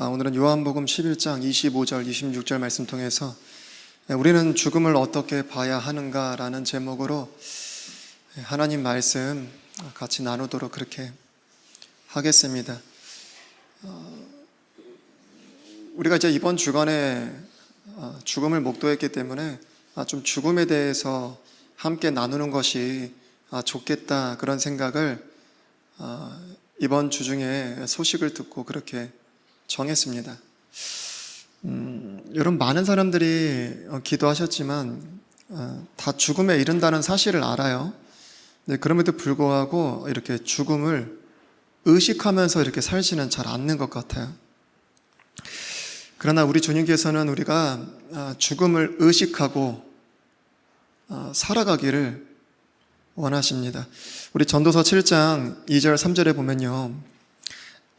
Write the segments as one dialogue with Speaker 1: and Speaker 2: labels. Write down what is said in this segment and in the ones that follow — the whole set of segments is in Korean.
Speaker 1: 오늘은 요한복음 11장 25절, 26절 말씀 통해서 우리는 죽음을 어떻게 봐야 하는가라는 제목으로 하나님 말씀 같이 나누도록 그렇게 하겠습니다. 우리가 이제 이번 주간에 죽음을 목도했기 때문에 좀 죽음에 대해서 함께 나누는 것이 좋겠다, 그런 생각을 이번 주 중에 소식을 듣고 그렇게 정했습니다. 여러분, 많은 사람들이 기도하셨지만 다 죽음에 이른다는 사실을 알아요. 네, 그럼에도 불구하고 이렇게 죽음을 의식하면서 이렇게 살지는 잘 않는 것 같아요. 그러나 우리 주님께서는 우리가 죽음을 의식하고 살아가기를 원하십니다. 우리 전도서 7장 2절 3절에 보면요,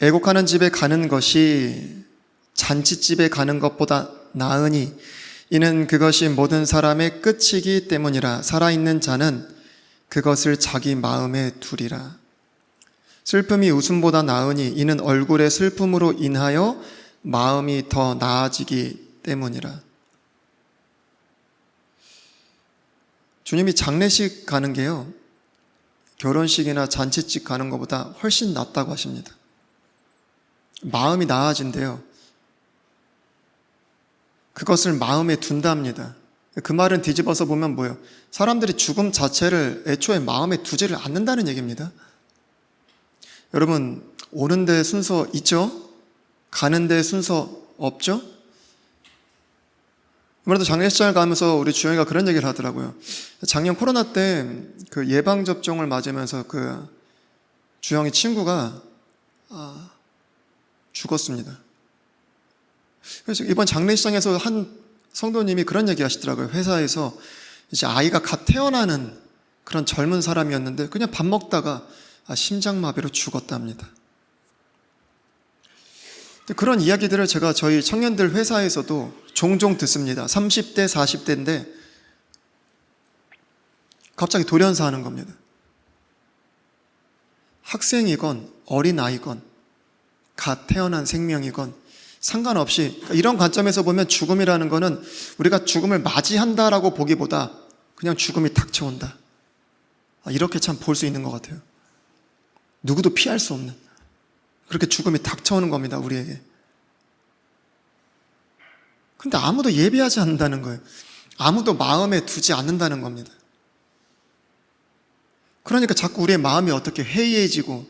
Speaker 1: 애곡하는 집에 가는 것이 잔치집에 가는 것보다 나으니 이는 그것이 모든 사람의 끝이기 때문이라. 살아있는 자는 그것을 자기 마음에 두리라. 슬픔이 웃음보다 나으니 이는 얼굴의 슬픔으로 인하여 마음이 더 나아지기 때문이라. 주님이 장례식 가는 게요, 결혼식이나 잔치집 가는 것보다 훨씬 낫다고 하십니다. 마음이 나아진대요. 그것을 마음에 둔답니다. 그 말은 뒤집어서 보면 뭐예요? 사람들이 죽음 자체를 애초에 마음에 두지를 않는다는 얘기입니다. 여러분, 오는 데 순서 있죠? 가는 데 순서 없죠? 아무래도 장례식장을 가면서 우리 주영이가 그런 얘기를 하더라고요. 작년 코로나 때 그 예방접종을 맞으면서 그 주영이 친구가 죽었습니다. 그래서 이번 장례식장에서 한 성도님이 그런 얘기 하시더라고요. 회사에서 이제 아이가 갓 태어나는 그런 젊은 사람이었는데 그냥 밥 먹다가 심장마비로 죽었답니다. 그런 이야기들을 제가 저희 청년들 회사에서도 종종 듣습니다. 30대, 40대인데 갑자기 돌연사하는 겁니다. 학생이건 어린아이건 갓 태어난 생명이건 상관없이, 이런 관점에서 보면 죽음이라는 거는 우리가 죽음을 맞이한다라고 보기보다 그냥 죽음이 닥쳐온다, 이렇게 참 볼 수 있는 것 같아요. 누구도 피할 수 없는 그렇게 죽음이 닥쳐오는 겁니다, 우리에게. 근데 아무도 예비하지 않는다는 거예요. 아무도 마음에 두지 않는다는 겁니다. 그러니까 자꾸 우리의 마음이 어떻게 해이해지고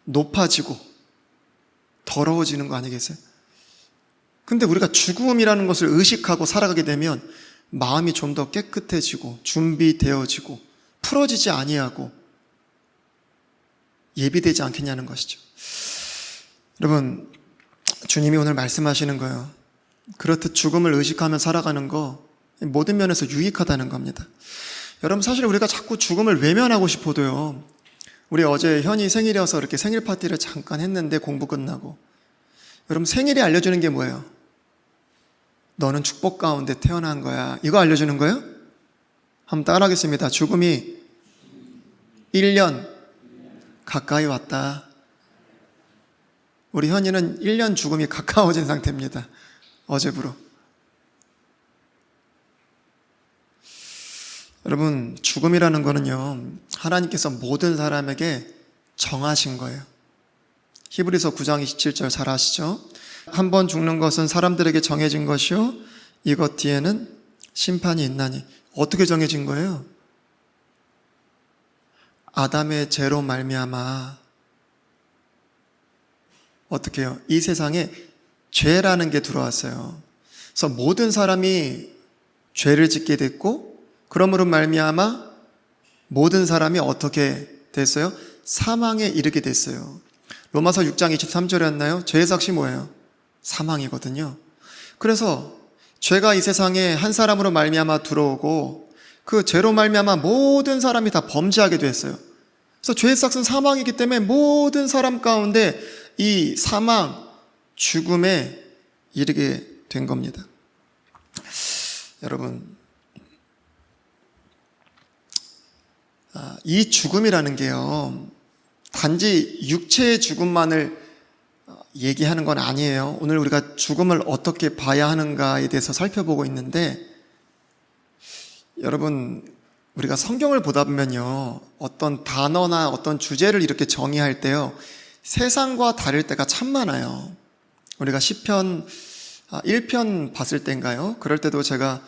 Speaker 1: 높아지고 더러워지는 거 아니겠어요? 근데 우리가 죽음이라는 것을 의식하고 살아가게 되면 마음이 좀 더 깨끗해지고 준비되어지고 풀어지지 아니하고 예비되지 않겠냐는 것이죠. 여러분, 주님이 오늘 말씀하시는 거예요. 그렇듯 죽음을 의식하며 살아가는 거 모든 면에서 유익하다는 겁니다. 여러분, 사실 우리가 자꾸 죽음을 외면하고 싶어도요, 우리 어제 현이 생일이어서 이렇게 생일 파티를 잠깐 했는데 공부 끝나고, 여러분, 생일이 알려주는 게 뭐예요? 너는 축복 가운데 태어난 거야, 이거 알려주는 거예요? 한번 따라하겠습니다. 죽음이 1년 가까이 왔다. 우리 현이는 1년 죽음이 가까워진 상태입니다, 어제부로. 여러분, 죽음이라는 거는요, 하나님께서 모든 사람에게 정하신 거예요. 히브리서 9장 27절 잘 아시죠? 한 번 죽는 것은 사람들에게 정해진 것이요 이것 뒤에는 심판이 있나니. 어떻게 정해진 거예요? 아담의 죄로 말미암아 어떻게 해요? 이 세상에 죄라는 게 들어왔어요. 그래서 모든 사람이 죄를 짓게 됐고, 그러므로 말미암아 모든 사람이 어떻게 됐어요? 사망에 이르게 됐어요. 로마서 6장 23절이었나요? 죄의 삭시 뭐예요? 사망이거든요. 그래서 죄가 이 세상에 한 사람으로 말미암아 들어오고 그 죄로 말미암아 모든 사람이 다 범죄하게 됐어요. 그래서 죄의 삭은 사망이기 때문에 모든 사람 가운데 이 사망, 죽음에 이르게 된 겁니다. 여러분, 이 죽음이라는 게요, 단지 육체의 죽음만을 얘기하는 건 아니에요. 오늘 우리가 죽음을 어떻게 봐야 하는가에 대해서 살펴보고 있는데, 여러분, 우리가 성경을 보다 보면요, 어떤 단어나 어떤 주제를 이렇게 정의할 때요, 세상과 다를 때가 참 많아요. 우리가 시편 1편 봤을 때인가요? 그럴 때도 제가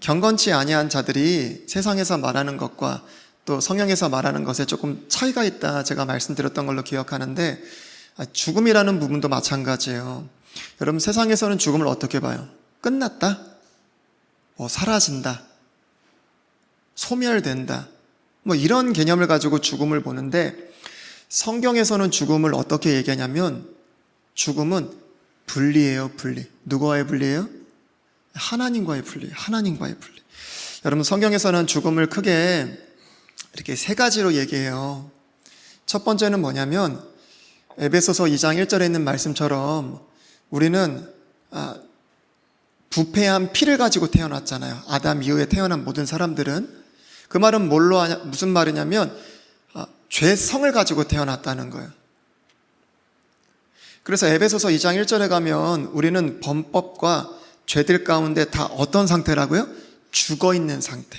Speaker 1: 경건치 아니한 자들이 세상에서 말하는 것과 또 성경에서 말하는 것에 조금 차이가 있다 제가 말씀드렸던 걸로 기억하는데, 죽음이라는 부분도 마찬가지예요. 여러분, 세상에서는 죽음을 어떻게 봐요? 끝났다? 사라진다? 소멸된다? 이런 개념을 가지고 죽음을 보는데, 성경에서는 죽음을 어떻게 얘기하냐면, 죽음은 분리예요, 분리. 누구와의 분리예요? 하나님과의 분리, 하나님과의 분리. 여러분, 성경에서는 죽음을 크게 이렇게 세 가지로 얘기해요. 첫 번째는 뭐냐면, 에베소서 2장 1절에 있는 말씀처럼 우리는 부패한 피를 가지고 태어났잖아요. 아담 이후에 태어난 모든 사람들은. 그 말은 무슨 말이냐면 죄성을 가지고 태어났다는 거예요. 그래서 에베소서 2장 1절에 가면 우리는 범법과 죄들 가운데 다 어떤 상태라고요? 죽어있는 상태.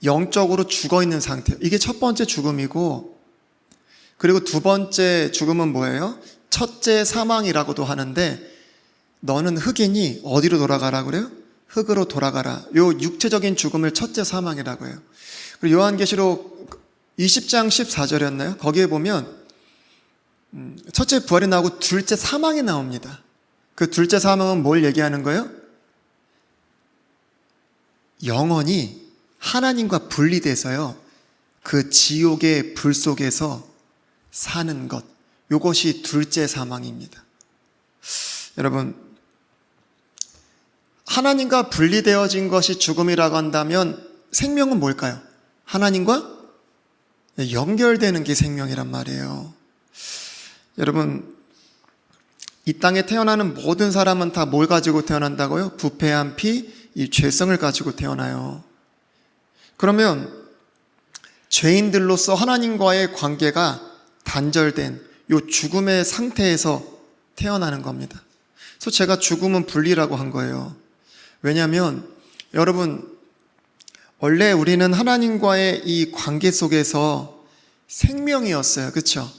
Speaker 1: 영적으로 죽어있는 상태. 이게 첫 번째 죽음이고, 그리고 두 번째 죽음은 뭐예요? 첫째 사망이라고도 하는데, 너는 흑이니 어디로 돌아가라 그래요? 흙으로 돌아가라. 요 육체적인 죽음을 첫째 사망이라고 해요. 그리고 요한계시록 20장 14절이었나요? 거기에 보면 첫째 부활이 나오고 둘째 사망이 나옵니다. 그 둘째 사망은 뭘 얘기하는 거예요? 영원히 하나님과 분리돼서요, 그 지옥의 불 속에서 사는 것, 이것이 둘째 사망입니다. 여러분, 하나님과 분리되어진 것이 죽음이라고 한다면 생명은 뭘까요? 하나님과 연결되는 게 생명이란 말이에요. 여러분, 이 땅에 태어나는 모든 사람은 다 뭘 가지고 태어난다고요? 부패한 피, 이 죄성을 가지고 태어나요. 그러면 죄인들로서 하나님과의 관계가 단절된 이 죽음의 상태에서 태어나는 겁니다. 그래서 제가 죽음은 분리라고 한 거예요. 왜냐하면 여러분, 원래 우리는 하나님과의 이 관계 속에서 생명이었어요. 그렇죠?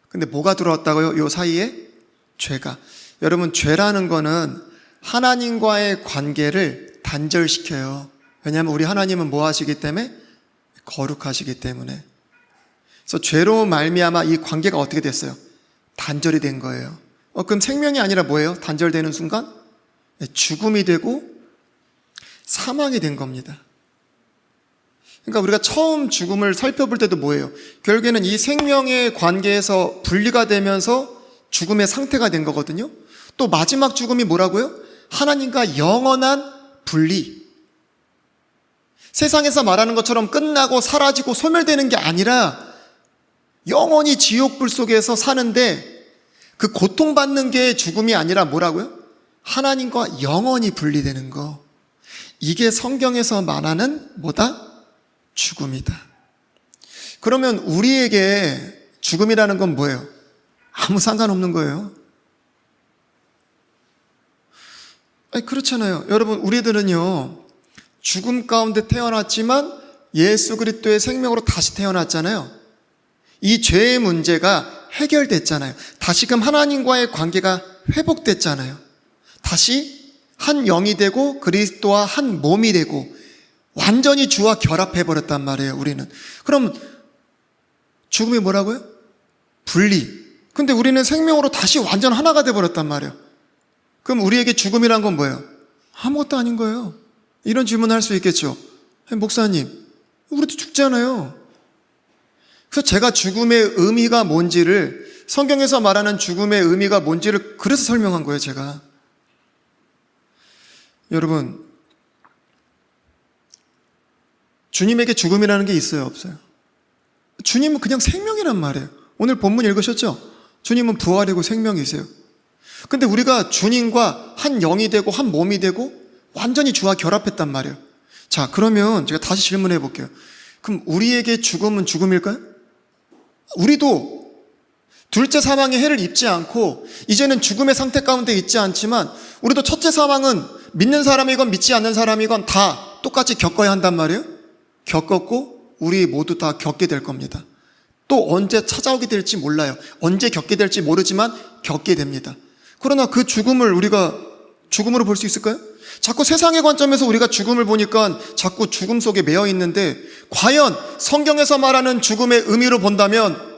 Speaker 1: 근데 뭐가 들어왔다고요? 요 사이에? 죄가. 여러분, 죄라는 거는 하나님과의 관계를 단절시켜요. 왜냐하면 우리 하나님은 뭐 하시기 때문에? 거룩하시기 때문에. 그래서 죄로 말미암아 이 관계가 어떻게 됐어요? 단절이 된 거예요. 그럼 생명이 아니라 뭐예요? 단절되는 순간? 죽음이 되고 사망이 된 겁니다. 그러니까 우리가 처음 죽음을 살펴볼 때도 뭐예요? 결국에는 이 생명의 관계에서 분리가 되면서 죽음의 상태가 된 거거든요. 또 마지막 죽음이 뭐라고요? 하나님과 영원한 분리. 세상에서 말하는 것처럼 끝나고 사라지고 소멸되는 게 아니라 영원히 지옥불 속에서 사는데, 그 고통받는 게 죽음이 아니라 뭐라고요? 하나님과 영원히 분리되는 거. 이게 성경에서 말하는 뭐다? 죽음이다. 그러면 우리에게 죽음이라는 건 뭐예요? 아무 상관없는 거예요. 그렇잖아요. 여러분, 우리들은요, 죽음 가운데 태어났지만 예수 그리스도의 생명으로 다시 태어났잖아요. 이 죄의 문제가 해결됐잖아요. 다시금 하나님과의 관계가 회복됐잖아요. 다시 한 영이 되고 그리스도와 한 몸이 되고 완전히 주와 결합해버렸단 말이에요, 우리는. 그럼 죽음이 뭐라고요? 분리. 근데 우리는 생명으로 다시 완전 하나가 돼버렸단 말이에요. 그럼 우리에게 죽음이란 건 뭐예요? 아무것도 아닌 거예요. 이런 질문을 할 수 있겠죠. 목사님, 우리도 죽잖아요. 그래서 제가 죽음의 의미가 뭔지를, 성경에서 말하는 죽음의 의미가 뭔지를 그래서 설명한 거예요, 제가. 여러분, 주님에게 죽음이라는 게 있어요, 없어요? 주님은 그냥 생명이란 말이에요. 오늘 본문 읽으셨죠? 주님은 부활이고 생명이세요. 근데 우리가 주님과 한 영이 되고 한 몸이 되고 완전히 주와 결합했단 말이에요. 자, 그러면 제가 다시 질문해 볼게요. 그럼 우리에게 죽음은 죽음일까요? 우리도 둘째 사망의 해를 입지 않고 이제는 죽음의 상태 가운데 있지 않지만 우리도 첫째 사망은 믿는 사람이건 믿지 않는 사람이건 다 똑같이 겪어야 한단 말이에요. 겪었고 우리 모두 다 겪게 될 겁니다. 또 언제 찾아오게 될지 몰라요. 언제 겪게 될지 모르지만 겪게 됩니다. 그러나 그 죽음을 우리가 죽음으로 볼 수 있을까요? 자꾸 세상의 관점에서 우리가 죽음을 보니까 자꾸 죽음 속에 매여 있는데 과연 성경에서 말하는 죽음의 의미로 본다면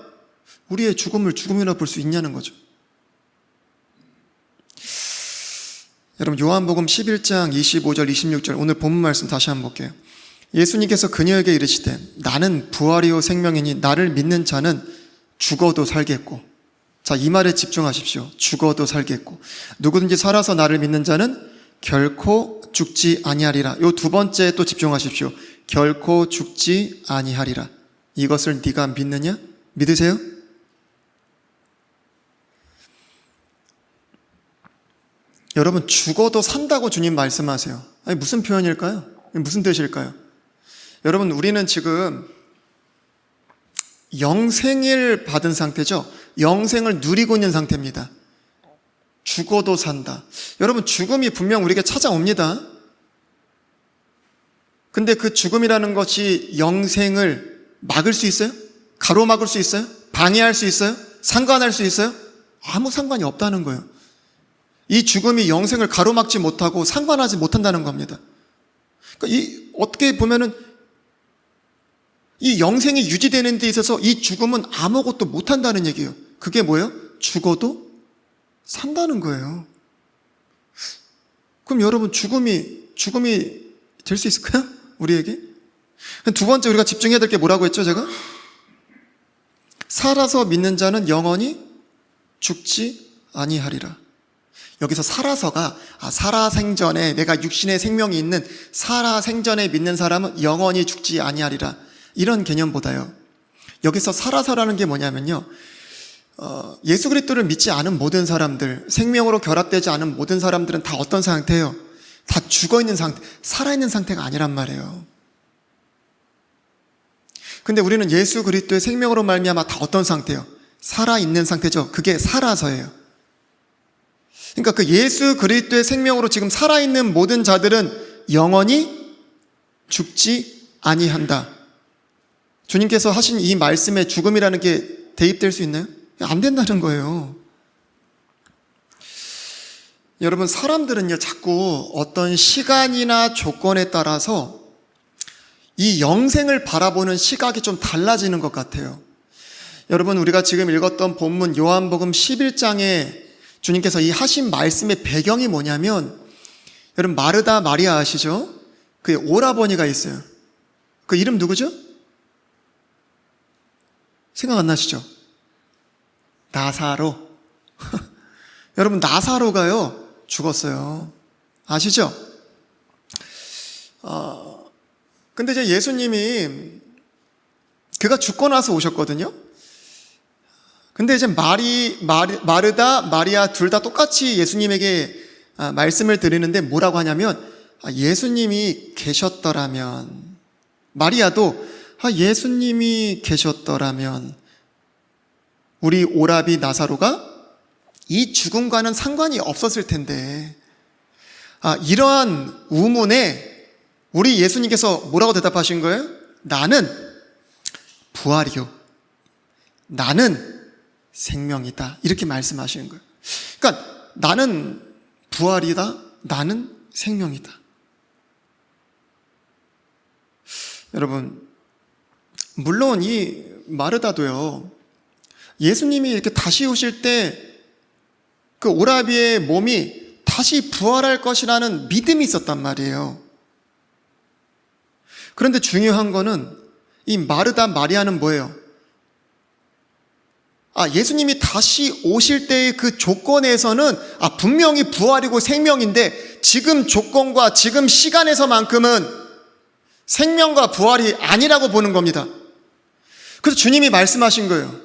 Speaker 1: 우리의 죽음을 죽음이라 볼 수 있냐는 거죠. 여러분 요한복음 11장 25절 26절 오늘 본문 말씀 다시 한번 볼게요. 예수님께서 그녀에게 이르시되 나는 부활이요 생명이니 나를 믿는 자는 죽어도 살겠고, 자, 이 말에 집중하십시오. 죽어도 살겠고 누구든지 살아서 나를 믿는 자는 결코 죽지 아니하리라. 요 두 번째 또 집중하십시오. 결코 죽지 아니하리라. 이것을 네가 믿느냐? 믿으세요? 여러분 죽어도 산다고 주님 말씀하세요. 아니 무슨 표현일까요? 무슨 뜻일까요? 여러분 우리는 지금 영생을 받은 상태죠. 영생을 누리고 있는 상태입니다. 죽어도 산다. 여러분 죽음이 분명 우리에게 찾아옵니다. 근데 그 죽음이라는 것이 영생을 막을 수 있어요? 가로막을 수 있어요? 방해할 수 있어요? 상관할 수 있어요? 아무 상관이 없다는 거예요. 이 죽음이 영생을 가로막지 못하고 상관하지 못한다는 겁니다. 그러니까 어떻게 보면은 이 영생이 유지되는 데 있어서 이 죽음은 아무것도 못한다는 얘기예요. 그게 뭐예요? 죽어도 산다는 거예요. 그럼 여러분 죽음이 될 수 있을까요? 우리에게? 두 번째 우리가 집중해야 될 게 뭐라고 했죠 제가? 살아서 믿는 자는 영원히 죽지 아니하리라. 여기서 살아서가 살아생전에 내가 육신의 생명이 있는 살아생전에 믿는 사람은 영원히 죽지 아니하리라 이런 개념보다요. 여기서 살아서라는 게 뭐냐면요. 예수 그리스도를 믿지 않은 모든 사람들, 생명으로 결합되지 않은 모든 사람들은 다 어떤 상태예요? 다 죽어있는 상태, 살아있는 상태가 아니란 말이에요. 근데 우리는 예수 그리스도의 생명으로 말미암아 다 어떤 상태예요? 살아있는 상태죠. 그게 살아서예요. 그러니까 그 예수 그리스도의 생명으로 지금 살아있는 모든 자들은 영원히 죽지 아니한다. 주님께서 하신 이 말씀에 죽음이라는 게 대입될 수 있나요? 안 된다는 거예요. 여러분 사람들은요 자꾸 어떤 시간이나 조건에 따라서 이 영생을 바라보는 시각이 좀 달라지는 것 같아요. 여러분 우리가 지금 읽었던 본문 요한복음 11장에 주님께서 이 하신 말씀의 배경이 뭐냐면 여러분 마르다 마리아 아시죠? 그 오라버니가 있어요. 그 이름 누구죠? 생각 안 나시죠? 나사로. 여러분 나사로가요 죽었어요. 아시죠? 근데 이제 예수님이 그가 죽고 나서 오셨거든요. 근데 이제 마르다, 마리아 둘 다 똑같이 예수님에게 말씀을 드리는데 뭐라고 하냐면 예수님이 계셨더라면, 마리아도 예수님이 계셨더라면 우리 오라비 나사로가 이 죽음과는 상관이 없었을 텐데, 이러한 우문에 우리 예수님께서 뭐라고 대답하신 거예요? 나는 부활이요, 나는 생명이다, 이렇게 말씀하시는 거예요. 그러니까 나는 부활이다, 나는 생명이다. 여러분 물론 이 마르다도요 예수님이 이렇게 다시 오실 때 그 오라비의 몸이 다시 부활할 것이라는 믿음이 있었단 말이에요. 그런데 중요한 거는 이 마르다 마리아는 뭐예요? 예수님이 다시 오실 때의 그 조건에서는 분명히 부활이고 생명인데 지금 조건과 지금 시간에서만큼은 생명과 부활이 아니라고 보는 겁니다. 그래서 주님이 말씀하신 거예요.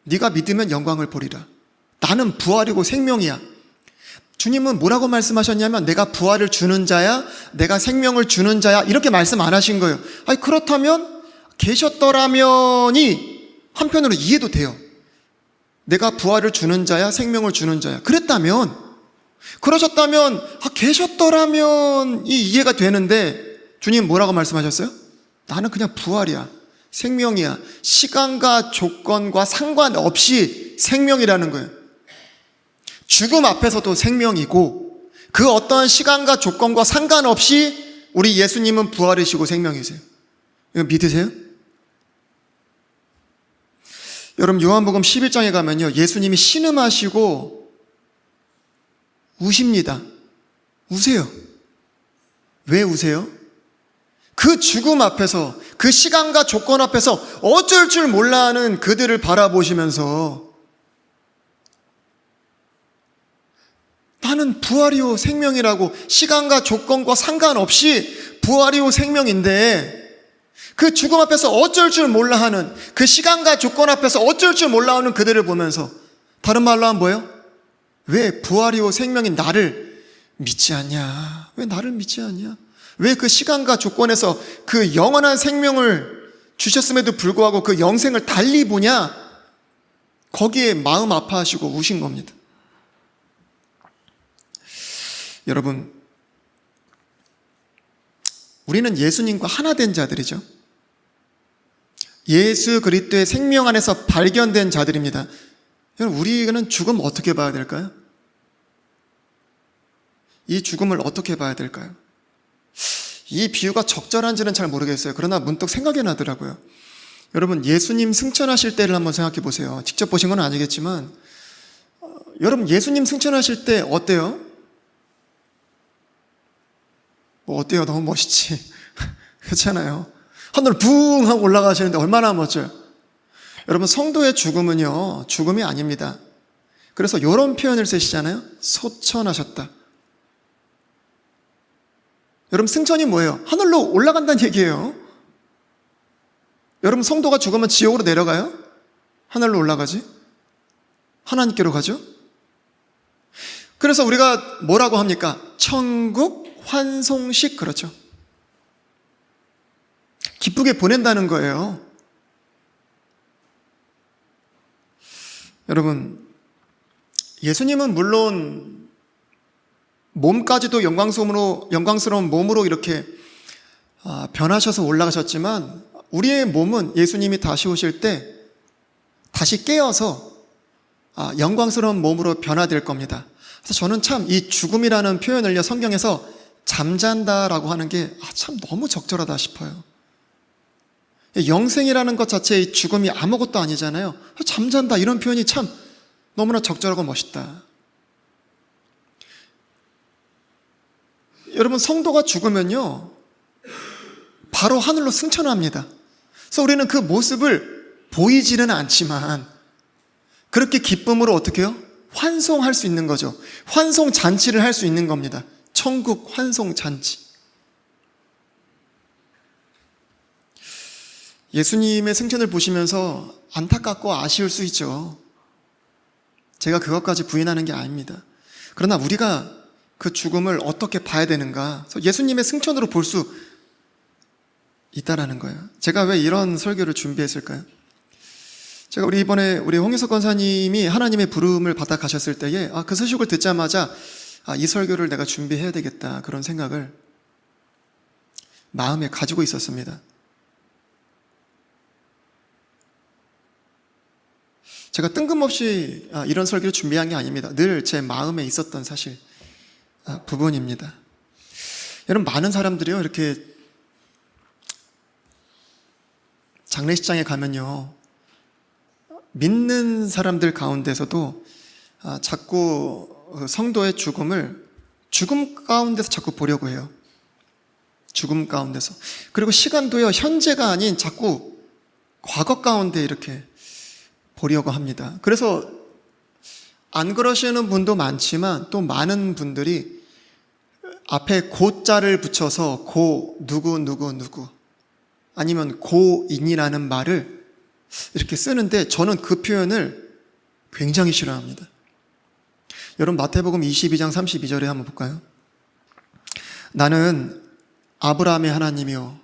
Speaker 1: 네가 믿으면 영광을 보리라. 나는 부활이고 생명이야. 주님은 뭐라고 말씀하셨냐면 내가 부활을 주는 자야, 내가 생명을 주는 자야, 이렇게 말씀 안 하신 거예요. 그렇다면 계셨더라면이 한편으로 이해도 돼요. 내가 부활을 주는 자야, 생명을 주는 자야. 그러셨다면, 계셨더라면 이 이해가 되는데, 주님 뭐라고 말씀하셨어요? 나는 그냥 부활이야, 생명이야. 시간과 조건과 상관없이 생명이라는 거예요. 죽음 앞에서도 생명이고, 그 어떠한 시간과 조건과 상관없이 우리 예수님은 부활이시고 생명이세요. 이거 믿으세요? 여러분, 요한복음 11장에 가면요, 예수님이 신음하시고 우십니다. 우세요. 왜 우세요? 그 죽음 앞에서, 그 시간과 조건 앞에서 어쩔 줄 몰라 하는 그들을 바라보시면서 나는 부활이요 생명이라고, 시간과 조건과 상관없이 부활이요 생명인데, 그 죽음 앞에서 어쩔 줄 몰라 하는, 그 시간과 조건 앞에서 어쩔 줄 몰라 하는 그들을 보면서, 다른 말로 하면 뭐예요? 왜 부활이요 생명인 나를 믿지 않냐? 왜 나를 믿지 않냐? 왜 그 시간과 조건에서 그 영원한 생명을 주셨음에도 불구하고 그 영생을 달리 보냐? 거기에 마음 아파하시고 우신 겁니다. 여러분, 우리는 예수님과 하나 된 자들이죠. 예수 그리스도의 생명 안에서 발견된 자들입니다. 여러분, 우리는 죽음 어떻게 봐야 될까요? 이 죽음을 어떻게 봐야 될까요? 이 비유가 적절한지는 잘 모르겠어요. 그러나 문득 생각이 나더라고요. 여러분, 예수님 승천하실 때를 한번 생각해 보세요. 직접 보신 건 아니겠지만, 여러분, 예수님 승천하실 때 어때요? 어때요? 너무 멋있지. 그렇잖아요. 하늘 붕 하고 올라가시는데 얼마나 멋져요. 여러분, 성도의 죽음은요, 죽음이 아닙니다. 그래서 이런 표현을 쓰시잖아요. 소천하셨다. 여러분, 승천이 뭐예요? 하늘로 올라간다는 얘기예요. 여러분, 성도가 죽으면 지옥으로 내려가요? 하늘로 올라가지? 하나님께로 가죠? 그래서 우리가 뭐라고 합니까? 천국 환송식, 그렇죠. 기쁘게 보낸다는 거예요. 여러분, 예수님은 물론 몸까지도 영광스러운 몸으로 이렇게 변하셔서 올라가셨지만, 우리의 몸은 예수님이 다시 오실 때 다시 깨어서 영광스러운 몸으로 변화될 겁니다. 그래서 저는 참 이 죽음이라는 표현을요, 성경에서 잠잔다라고 하는 게 참 너무 적절하다 싶어요. 영생이라는 것 자체의 이 죽음이 아무것도 아니잖아요. 잠잔다, 이런 표현이 참 너무나 적절하고 멋있다. 여러분, 성도가 죽으면요, 바로 하늘로 승천합니다. 그래서 우리는 그 모습을 보이지는 않지만 그렇게 기쁨으로 어떻게 해요? 환송할 수 있는 거죠. 환송 잔치를 할 수 있는 겁니다. 천국 환송 잔치. 예수님의 승천을 보시면서 안타깝고 아쉬울 수 있죠. 제가 그것까지 부인하는 게 아닙니다. 그러나 우리가 그 죽음을 어떻게 봐야 되는가? 예수님의 승천으로 볼 수 있다라는 거예요. 제가 왜 이런 설교를 준비했을까요? 제가 이번에 우리 홍희석 권사님이 하나님의 부름을 받아 가셨을 때에 그 소식을 듣자마자 이 설교를 내가 준비해야 되겠다, 그런 생각을 마음에 가지고 있었습니다. 제가 뜬금없이 이런 설교를 준비한 게 아닙니다. 늘 제 마음에 있었던 사실 부분입니다. 여러분, 많은 사람들이요, 이렇게 장례식장에 가면요, 믿는 사람들 가운데서도 자꾸 성도의 죽음을 죽음 가운데서 자꾸 보려고 해요. 죽음 가운데서. 그리고 시간도요, 현재가 아닌 자꾸 과거 가운데 이렇게 보려고 합니다. 그래서 안 그러시는 분도 많지만 또 많은 분들이 앞에 고자를 붙여서 고 누구 아니면 고인이라는 말을 이렇게 쓰는데, 저는 그 표현을 굉장히 싫어합니다. 여러분, 마태복음 22장 32절에 한번 볼까요? 나는 아브라함의 하나님이요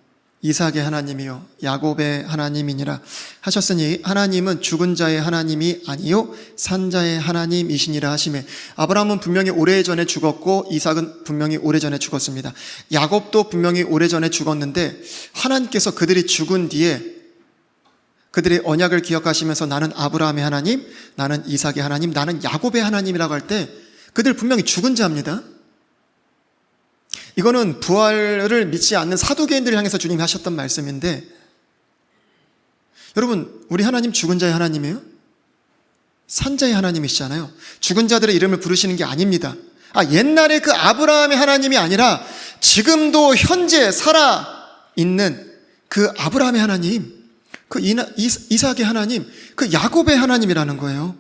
Speaker 1: 이삭의 하나님이요 야곱의 하나님이니라 하셨으니 하나님은 죽은 자의 하나님이 아니요 산 자의 하나님이시니라 하시매. 아브라함은 분명히 오래전에 죽었고 이삭은 분명히 오래전에 죽었습니다. 야곱도 분명히 오래전에 죽었는데 하나님께서 그들이 죽은 뒤에 그들의 언약을 기억하시면서 나는 아브라함의 하나님, 나는 이삭의 하나님, 나는 야곱의 하나님이라고 할 때 그들 분명히 죽은 자입니다. 이거는 부활을 믿지 않는 사두개인들을 향해서 주님이 하셨던 말씀인데, 여러분, 우리 하나님 죽은 자의 하나님이에요? 산 자의 하나님이시잖아요. 죽은 자들의 이름을 부르시는 게 아닙니다. 옛날에 그 아브라함의 하나님이 아니라 지금도 현재 살아있는 그 아브라함의 하나님, 그 이삭의 하나님, 그 야곱의 하나님이라는 거예요.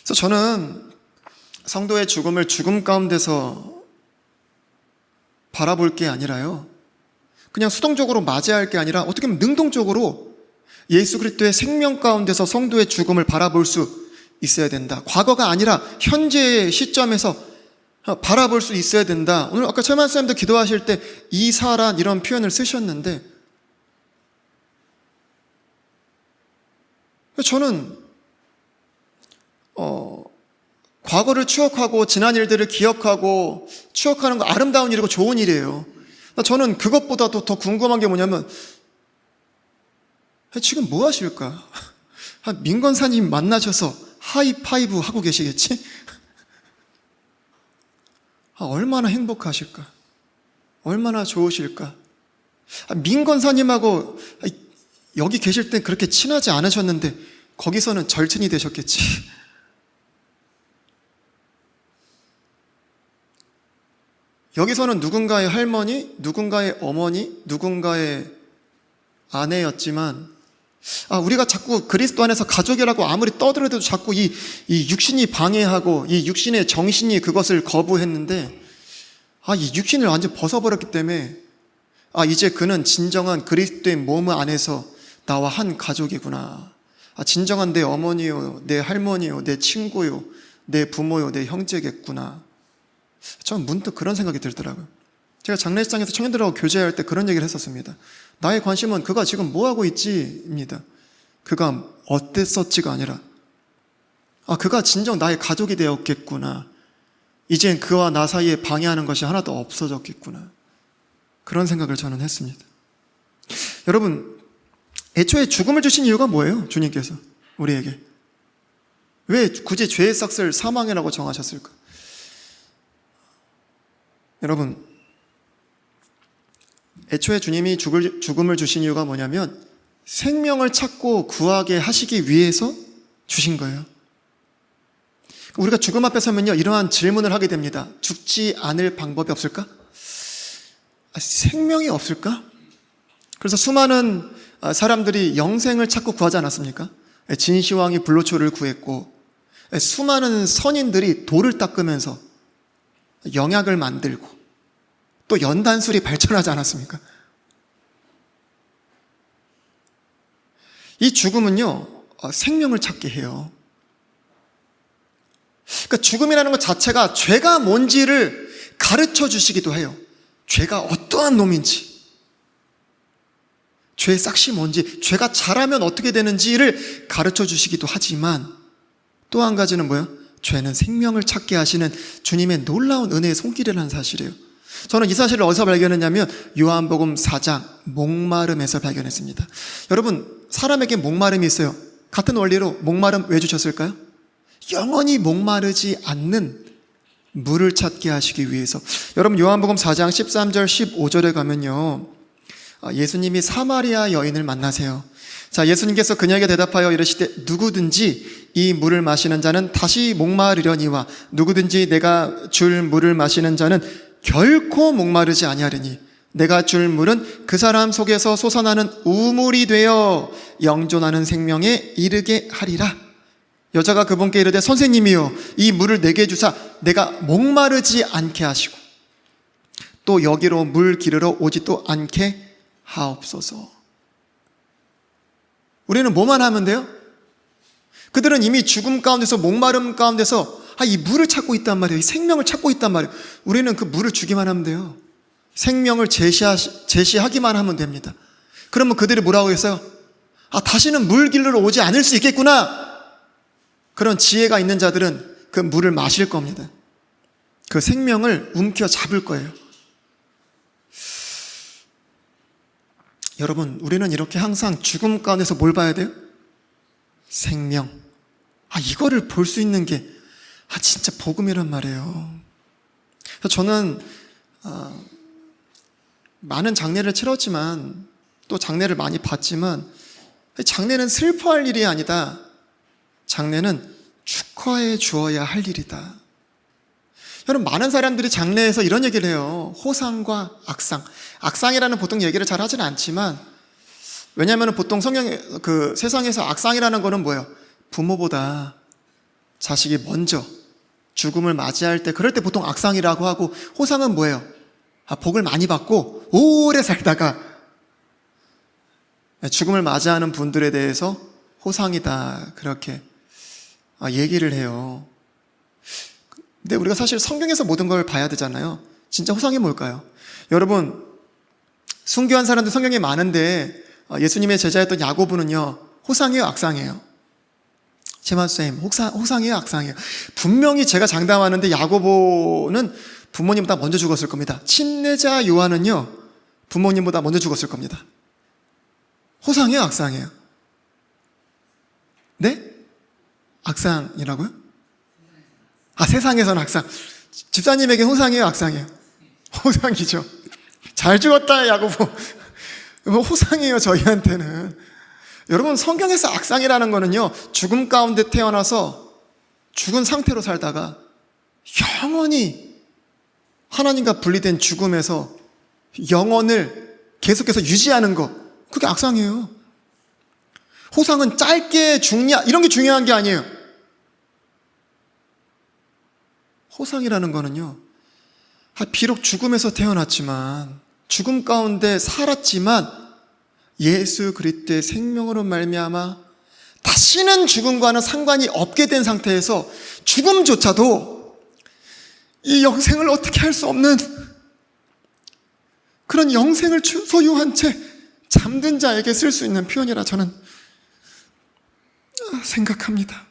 Speaker 1: 그래서 저는 성도의 죽음을 죽음 가운데서 바라볼 게 아니라요, 그냥 수동적으로 맞이할 게 아니라 어떻게 보면 능동적으로 예수 그리스도의 생명 가운데서 성도의 죽음을 바라볼 수 있어야 된다. 과거가 아니라 현재의 시점에서 바라볼 수 있어야 된다. 오늘 아까 최만 선생님도 기도하실 때 이사란 이런 표현을 쓰셨는데, 저는 과거를 추억하고 지난 일들을 기억하고 추억하는 거 아름다운 일이고 좋은 일이에요. 저는 그것보다도 더 궁금한 게 뭐냐면, 지금 뭐 하실까? 민건사님 만나셔서 하이파이브 하고 계시겠지? 얼마나 행복하실까? 얼마나 좋으실까? 민건사님하고 여기 계실 땐 그렇게 친하지 않으셨는데 거기서는 절친이 되셨겠지. 여기서는 누군가의 할머니, 누군가의 어머니, 누군가의 아내였지만, 우리가 자꾸 그리스도 안에서 가족이라고 아무리 떠들어도 자꾸 이 육신이 방해하고 이 육신의 정신이 그것을 거부했는데, 이 육신을 완전 벗어버렸기 때문에 이제 그는 진정한 그리스도의 몸 안에서 나와 한 가족이구나. 진정한 내 어머니요, 내 할머니요, 내 친구요, 내 부모요, 내 형제겠구나. 전 문득 그런 생각이 들더라고요. 제가 장례식장에서 청년들하고 교제할 때 그런 얘기를 했었습니다. 나의 관심은 그가 지금 뭐하고 있지입니다. 그가 어땠었지가 아니라 그가 진정 나의 가족이 되었겠구나. 이젠 그와 나 사이에 방해하는 것이 하나도 없어졌겠구나. 그런 생각을 저는 했습니다. 여러분, 애초에 죽음을 주신 이유가 뭐예요? 주님께서 우리에게 왜 굳이 죄의 삭을 사망이라고 정하셨을까? 여러분, 애초에 주님이 죽음을 주신 이유가 뭐냐면 생명을 찾고 구하게 하시기 위해서 주신 거예요. 우리가 죽음 앞에 서면요, 이러한 질문을 하게 됩니다. 죽지 않을 방법이 없을까? 생명이 없을까? 그래서 수많은 사람들이 영생을 찾고 구하지 않았습니까? 진시황이 불로초를 구했고, 수많은 선인들이 돌을 닦으면서 영약을 만들고, 또 연단술이 발전하지 않았습니까? 이 죽음은요, 생명을 찾게 해요. 그러니까 죽음이라는 것 자체가 죄가 뭔지를 가르쳐 주시기도 해요. 죄가 어떠한 놈인지, 죄의 싹이 뭔지, 죄가 잘하면 어떻게 되는지를 가르쳐 주시기도 하지만, 또 한 가지는 뭐예요? 죄는 생명을 찾게 하시는 주님의 놀라운 은혜의 손길이라는 사실이에요. 저는 이 사실을 어디서 발견했냐면 요한복음 4장 목마름에서 발견했습니다. 여러분, 사람에게 목마름이 있어요. 같은 원리로 목마름 왜 주셨을까요? 영원히 목마르지 않는 물을 찾게 하시기 위해서. 여러분, 요한복음 4장 13절 15절에 가면요, 예수님이 사마리아 여인을 만나세요. 자, 예수님께서 그녀에게 대답하여 이르시되 누구든지 이 물을 마시는 자는 다시 목마르려니와 누구든지 내가 줄 물을 마시는 자는 결코 목마르지 아니하리니 내가 줄 물은 그 사람 속에서 솟아나는 우물이 되어 영존하는 생명에 이르게 하리라. 여자가 그분께 이르되 선생님이요, 이 물을 내게 주사 내가 목마르지 않게 하시고 또 여기로 물 기르러 오지도 않게 하옵소서. 우리는 뭐만 하면 돼요? 그들은 이미 죽음 가운데서, 목마름 가운데서 이 물을 찾고 있단 말이에요. 이 생명을 찾고 있단 말이에요. 우리는 그 물을 주기만 하면 돼요. 생명을 제시하기만 하면 됩니다. 그러면 그들이 뭐라고 했어요? 다시는 물 길러 오지 않을 수 있겠구나. 그런 지혜가 있는 자들은 그 물을 마실 겁니다. 그 생명을 움켜 잡을 거예요. 여러분, 우리는 이렇게 항상 죽음 가운데서 뭘 봐야 돼요? 생명. 이거를 볼 수 있는 게 진짜 복음이란 말이에요. 저는 많은 장례를 치렀지만, 또 장례를 많이 봤지만, 장례는 슬퍼할 일이 아니다. 장례는 축하해 주어야 할 일이다. 여러분, 많은 사람들이 장례에서 이런 얘기를 해요. 호상과 악상. 악상이라는 보통 얘기를 잘 하지는 않지만, 왜냐하면 보통 세상에서 악상이라는 거는 뭐예요? 부모보다 자식이 먼저 죽음을 맞이할 때, 그럴 때 보통 악상이라고 하고, 호상은 뭐예요? 복을 많이 받고 오래 살다가 죽음을 맞이하는 분들에 대해서 호상이다, 그렇게 얘기를 해요. 근데 우리가 사실 성경에서 모든 걸 봐야 되잖아요. 진짜 호상이 뭘까요? 여러분, 순교한 사람들 성경에 많은데 예수님의 제자였던 야고보는요, 호상이에요, 악상이에요? 제마쌤, 호상이에요, 악상이에요? 분명히 제가 장담하는데 야고보는 부모님보다 먼저 죽었을 겁니다. 친내자 요한은요, 부모님보다 먼저 죽었을 겁니다. 호상이에요, 악상이에요? 네? 악상이라고요? 세상에서는 악상. 집사님에게 호상이에요, 악상이에요? 호상이죠. 잘 죽었다, 야고보. 호상이에요, 저희한테는. 여러분, 성경에서 악상이라는 거는요, 죽음 가운데 태어나서 죽은 상태로 살다가 영원히 하나님과 분리된 죽음에서 영혼을 계속해서 유지하는 것, 그게 악상이에요. 호상은 짧게 죽냐, 이런 게 중요한 게 아니에요. 호상이라는 거는요, 비록 죽음에서 태어났지만, 죽음 가운데 살았지만, 예수 그리스도의 생명으로 말미암아 다시는 죽음과는 상관이 없게 된 상태에서 죽음조차도 이 영생을 어떻게 할 수 없는 그런 영생을 소유한 채 잠든 자에게 쓸 수 있는 표현이라 저는 생각합니다.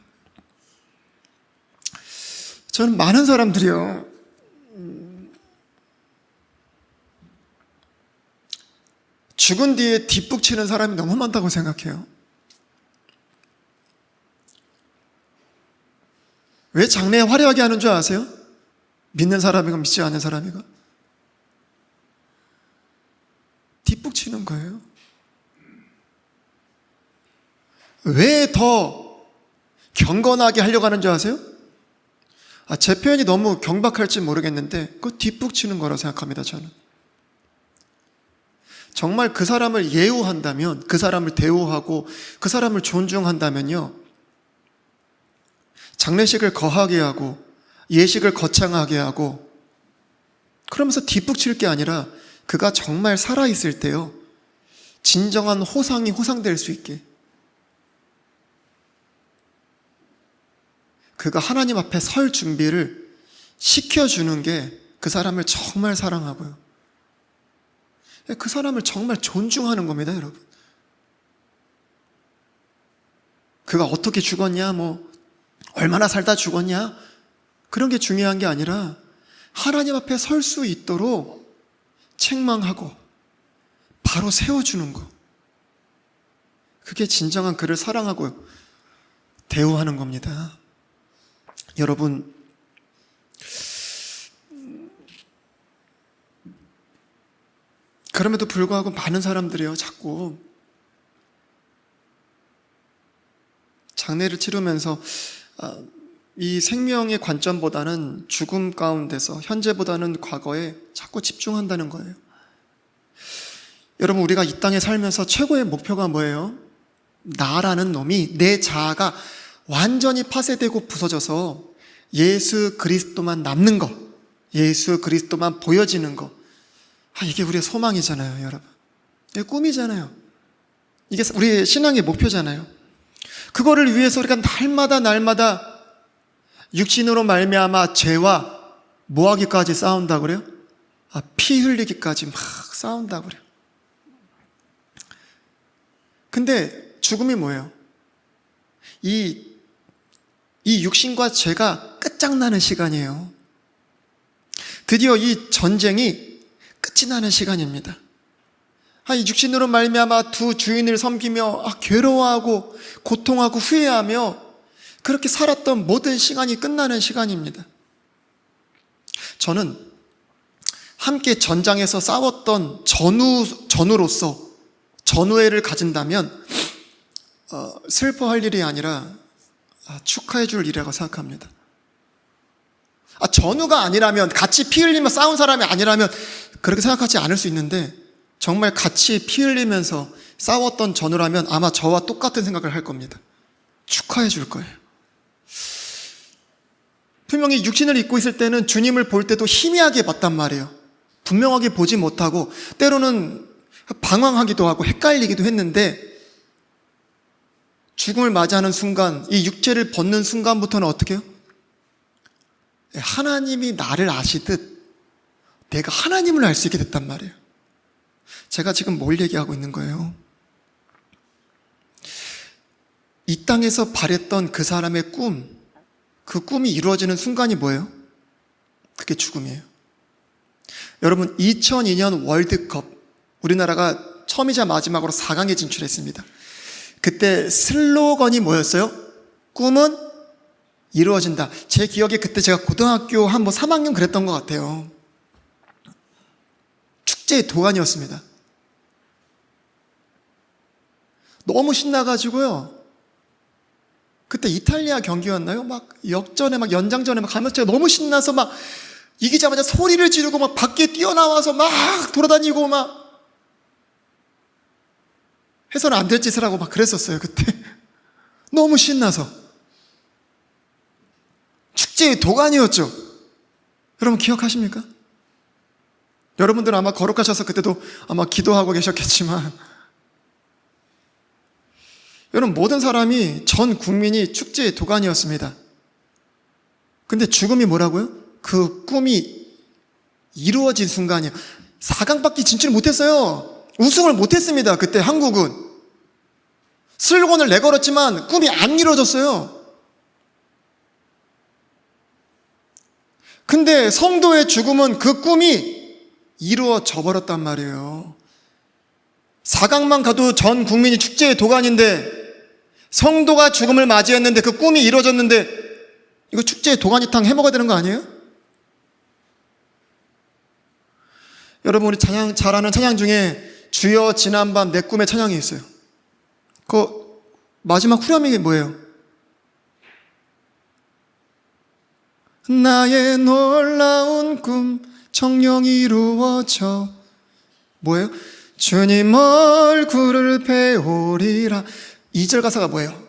Speaker 1: 저는 많은 사람들이요, 죽은 뒤에 뒷북치는 사람이 너무 많다고 생각해요. 왜 장례에 화려하게 하는 줄 아세요? 믿는 사람이가 믿지 않는 사람이가 뒷북치는 거예요. 왜 더 경건하게 하려고 하는 줄 아세요? 제 표현이 너무 경박할지 모르겠는데 그거 뒷북치는 거라고 생각합니다. 저는 정말 그 사람을 예우한다면, 그 사람을 대우하고 그 사람을 존중한다면요, 장례식을 거하게 하고 예식을 거창하게 하고 그러면서 뒷북칠 게 아니라 그가 정말 살아있을 때요, 진정한 호상이 호상될 수 있게, 그가 하나님 앞에 설 준비를 시켜주는 게 그 사람을 정말 사랑하고요, 그 사람을 정말 존중하는 겁니다. 여러분, 그가 어떻게 죽었냐, 얼마나 살다 죽었냐, 그런 게 중요한 게 아니라 하나님 앞에 설 수 있도록 책망하고 바로 세워주는 거, 그게 진정한 그를 사랑하고 대우하는 겁니다. 여러분, 그럼에도 불구하고 많은 사람들이요, 자꾸 장례를 치르면서 이 생명의 관점보다는 죽음 가운데서, 현재보다는 과거에 자꾸 집중한다는 거예요. 여러분, 우리가 이 땅에 살면서 최고의 목표가 뭐예요? 나라는 놈이, 내 자아가 완전히 파쇄되고 부서져서 예수 그리스도만 남는 거, 예수 그리스도만 보여지는 거, 이게 우리의 소망이잖아요. 여러분, 이게 꿈이잖아요. 이게 우리의 신앙의 목표잖아요. 그거를 위해서 우리가 날마다 육신으로 말미암아 죄와 뭐하기까지 싸운다고 그래요? 피 흘리기까지 막 싸운다고 그래요. 근데 죽음이 뭐예요? 이 육신과 죄가 끝장나는 시간이에요. 드디어 이 전쟁이 끝이 나는 시간입니다. 이 육신으로 말미암아 두 주인을 섬기며 괴로워하고 고통하고 후회하며 그렇게 살았던 모든 시간이 끝나는 시간입니다. 저는 함께 전장에서 싸웠던 전우로서 전우애를 가진다면 슬퍼할 일이 아니라 축하해 줄 일이라고 생각합니다. 전우가 아니라면, 같이 피 흘리며 싸운 사람이 아니라면 그렇게 생각하지 않을 수 있는데, 정말 같이 피 흘리면서 싸웠던 전우라면 아마 저와 똑같은 생각을 할 겁니다. 축하해 줄 거예요. 분명히 육신을 입고 있을 때는 주님을 볼 때도 희미하게 봤단 말이에요. 분명하게 보지 못하고 때로는 방황하기도 하고 헷갈리기도 했는데, 죽음을 맞이하는 순간, 이 육체를 벗는 순간부터는 어떻게 해요? 하나님이 나를 아시듯 내가 하나님을 알 수 있게 됐단 말이에요. 제가 지금 뭘 얘기하고 있는 거예요? 이 땅에서 바랬던 그 사람의 그 꿈이 이루어지는 순간이 뭐예요? 그게 죽음이에요. 여러분, 2002년 월드컵, 우리나라가 처음이자 마지막으로 4강에 진출했습니다. 그때 슬로건이 뭐였어요? 꿈은 이루어진다. 제 기억에 그때 제가 고등학교 한 3학년 그랬던 것 같아요. 축제의 도가니였습니다. 너무 신나가지고요. 그때 이탈리아 경기였나요? 막 역전에 막 연장전에 막 가면서 제가 너무 신나서 막 이기자마자 소리를 지르고 막 밖에 뛰어나와서 막 돌아다니고 막 해서는 안 될 짓을 하고 막 그랬었어요, 그때. 너무 신나서. 축제의 도가니였죠. 여러분 기억하십니까? 여러분들은 아마 거룩하셔서 그때도 아마 기도하고 계셨겠지만, 여러분 모든 사람이, 전 국민이 축제의 도가니였습니다. 근데 죽음이 뭐라고요? 그 꿈이 이루어진 순간이에요. 4강밖에 진출을 못했어요. 우승을 못했습니다. 그때 한국은 슬로건을 내걸었지만 꿈이 안 이루어졌어요. 근데 성도의 죽음은 그 꿈이 이루어져 버렸단 말이에요. 4강만 가도 전 국민이 축제의 도가니인데, 성도가 죽음을 맞이했는데 그 꿈이 이루어졌는데, 이거 축제의 도가니탕 해먹어야 되는 거 아니에요? 여러분, 우리 잘 아는 찬양 중에 주여 지난밤 내 꿈의 찬양이 있어요. 그 마지막 후렴이 뭐예요? 나의 놀라운 꿈 정녕 이루어져. 뭐예요? 주님 얼굴을 배우리라. 2절 가사가 뭐예요?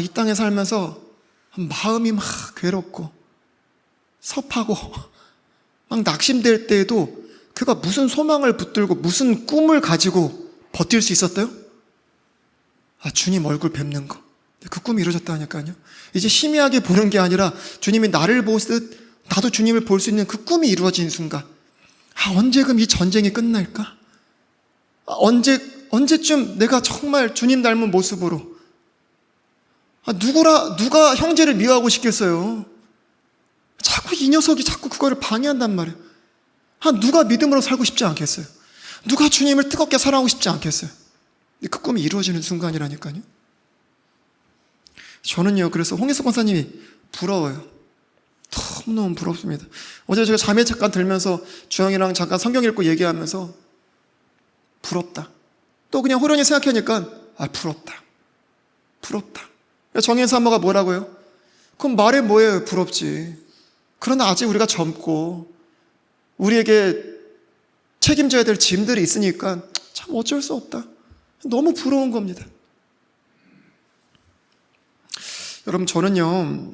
Speaker 1: 이 땅에 살면서 마음이 막 괴롭고 섭하고 막 낙심될 때에도 그가 무슨 소망을 붙들고 무슨 꿈을 가지고 버틸 수 있었대요? 주님 얼굴 뵙는 거. 그 꿈이 이루어졌다니까요. 이제 희미하게 보는 게 아니라 주님이 나를 보듯 나도 주님을 볼 수 있는 그 꿈이 이루어진 순간, 언제금 이 전쟁이 끝날까? 언제쯤 내가 정말 주님 닮은 모습으로, 누가 형제를 미워하고 싶겠어요? 자꾸 이 녀석이 자꾸 그거를 방해한단 말이에요. 누가 믿음으로 살고 싶지 않겠어요? 누가 주님을 뜨겁게 사랑하고 싶지 않겠어요? 그 꿈이 이루어지는 순간이라니까요. 저는요, 그래서 홍익석 권사님이 부러워요. 너무너무 부럽습니다. 어제 제가 잠에 잠깐 들면서 주영이랑 잠깐 성경 읽고 얘기하면서 부럽다. 또 그냥 호련히 생각하니까 부럽다. 정혜인 사모가 뭐라고요? 그럼 말해 뭐예요? 부럽지. 그러나 아직 우리가 젊고 우리에게 책임져야 될 짐들이 있으니까 참 어쩔 수 없다. 너무 부러운 겁니다. 여러분, 저는요,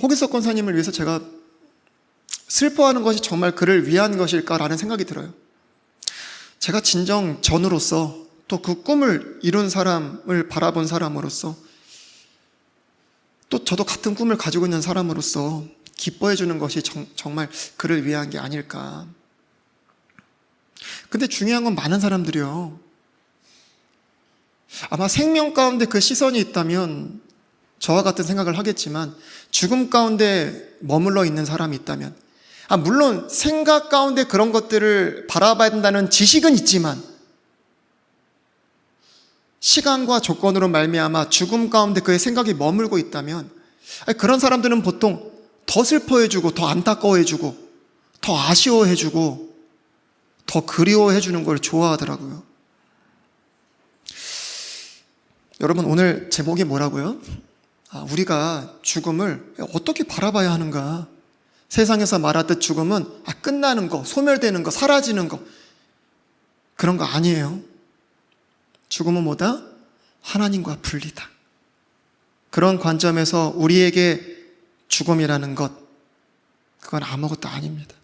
Speaker 1: 홍익석 권사님을 위해서 제가 슬퍼하는 것이 정말 그를 위한 것일까라는 생각이 들어요. 제가 진정 전우로서, 또 그 꿈을 이룬 사람을 바라본 사람으로서, 또 저도 같은 꿈을 가지고 있는 사람으로서 기뻐해 주는 것이 정말 그를 위한 게 아닐까. 근데 중요한 건 많은 사람들이요, 아마 생명 가운데 그 시선이 있다면 저와 같은 생각을 하겠지만, 죽음 가운데 머물러 있는 사람이 있다면, 물론 생각 가운데 그런 것들을 바라봐야 된다는 지식은 있지만, 시간과 조건으로 말미암아 죽음 가운데 그의 생각이 머물고 있다면, 그런 사람들은 보통 더 슬퍼해주고, 더 안타까워해주고, 더 아쉬워해주고, 더 그리워해주는 걸 좋아하더라고요. 여러분, 오늘 제목이 뭐라고요? 우리가 죽음을 어떻게 바라봐야 하는가? 세상에서 말하듯 죽음은 끝나는 거, 소멸되는 거, 사라지는 거, 그런 거 아니에요. 죽음은 뭐다? 하나님과 분리다. 그런 관점에서 우리에게 죽음이라는 것, 그건 아무것도 아닙니다.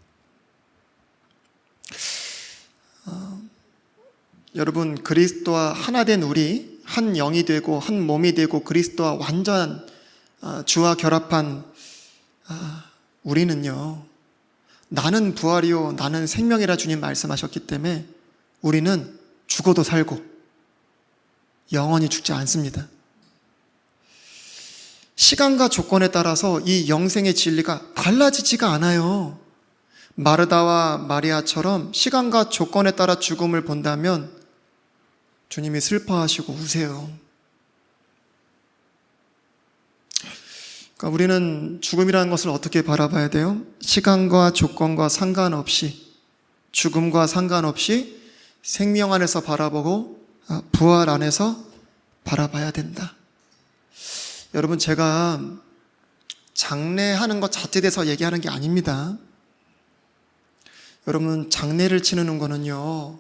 Speaker 1: 여러분, 그리스도와 하나 된 우리, 한 영이 되고 한 몸이 되고 그리스도와 완전한 주와 결합한 우리는요, 나는 부활이요 나는 생명이라 주님 말씀하셨기 때문에 우리는 죽어도 살고 영원히 죽지 않습니다. 시간과 조건에 따라서 이 영생의 진리가 달라지지가 않아요. 마르다와 마리아처럼 시간과 조건에 따라 죽음을 본다면 주님이 슬퍼하시고 우세요. 그러니까 우리는 죽음이라는 것을 어떻게 바라봐야 돼요? 시간과 조건과 상관없이, 죽음과 상관없이 생명 안에서 바라보고 부활 안에서 바라봐야 된다. 여러분, 제가 장례하는 것 자체에 대해서 얘기하는 게 아닙니다. 여러분, 장례를 치르는 거는요,